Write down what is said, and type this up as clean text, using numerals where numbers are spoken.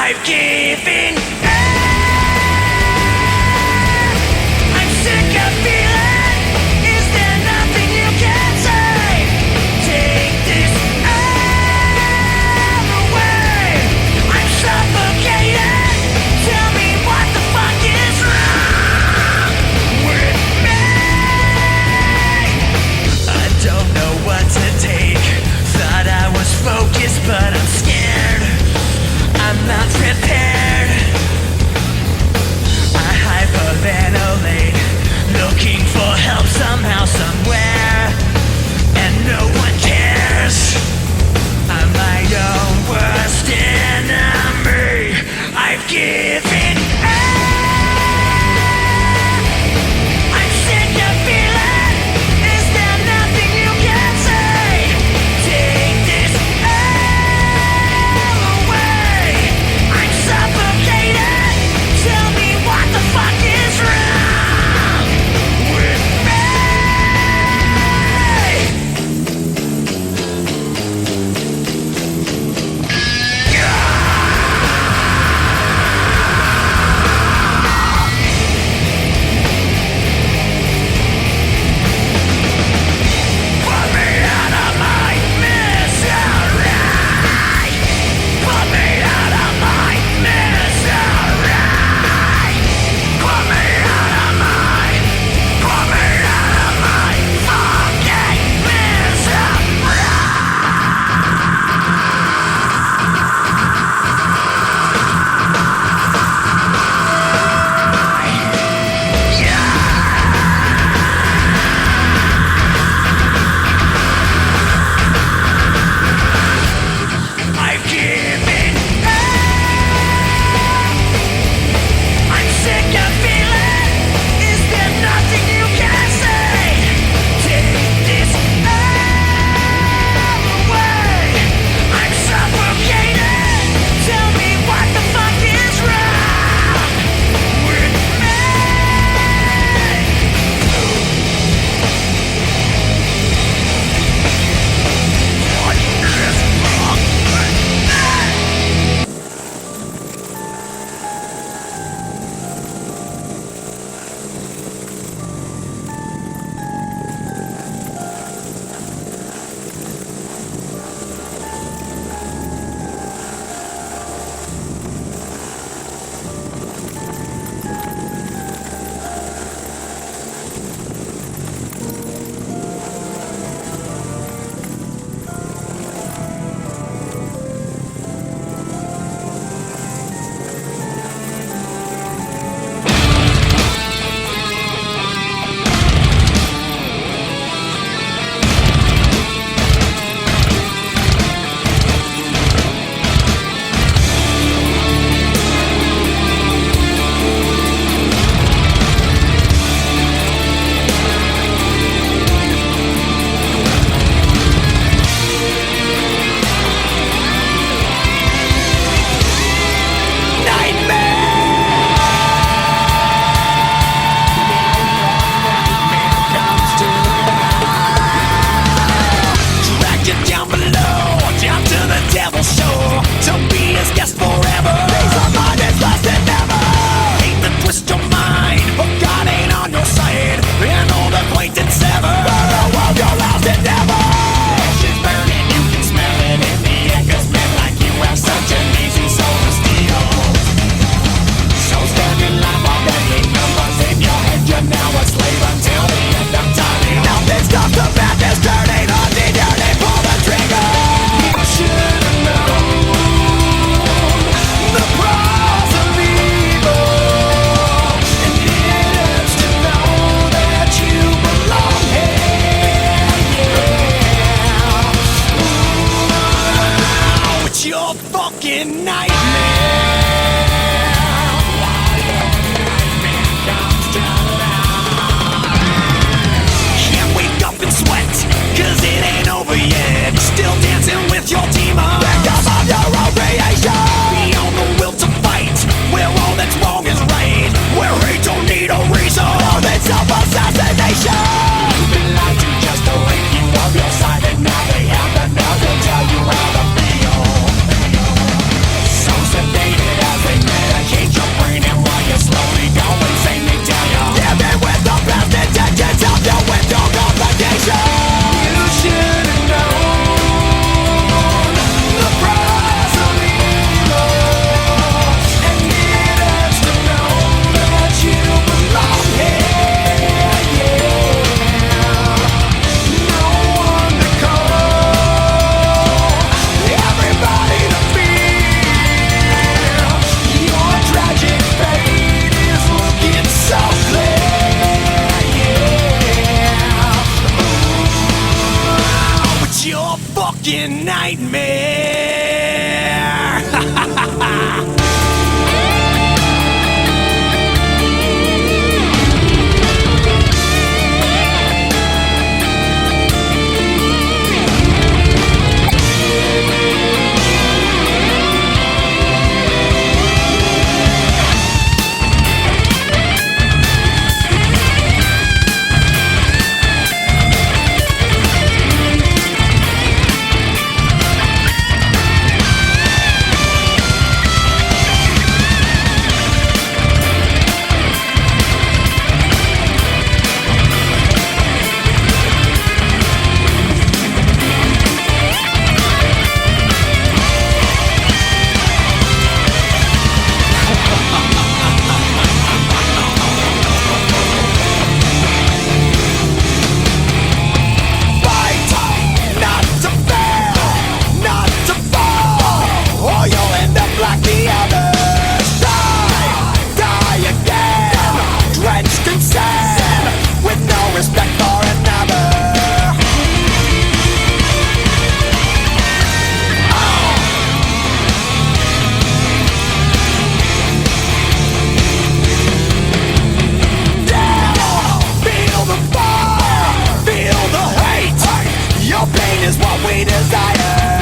I've given up. I'm sick of feeling. Is there nothing you can say? Take this all away. I'm suffocated. Tell me what the fuck is wrong with me. I don't know what to take. Thought I was focused, but I'm scared. I'm not prepared. I hyperventilate, looking for help somehow, somewhere, and no one cares. I'm my own worst enemy. I've given up. I'm sick of feeling. Is there nothing you can say? Take this all away. I'm suffocated. Tell me what the fuck is wrong with me. Put me out of my misery. Put me out of my misery. Put me out of my fucking misery. I've given up. I'm sick of feeling. Is there nothing you can say? Take this all away. I'm suffocated. Tell me what the fuck is wrong with me. What is wrong with me? Drag you down below, down to the devil's shore. To be his guest forever. These are mine as last and never. Hate to twist your mind, but God ain't on your side. An old acquaintance sever. For the world, your last endeavor. Ashes burning, you can smell it in the air. 'Cause men like you have such an easy soul to steal. So stand in line while they ain't numbers in your head. You're now a slave until the end of time. Nothing stops the madness turning on the dirty. Pull the trigger. You should have known the price of evil. And it hurts to know that you belong here. Yeah. Ooh, it's your fucking nightmare. Can't wake up and sweat, 'cause it ain't over yet. Still dancing with your demons. Victim of your own creation. Beyond the will to fight, where all that's wrong is right. Where hate don't need a reason. All that self-assassination. You've been lied to just to rid you of your side. And now they have the nerve to tell you how to feel. So sedated is what we desire.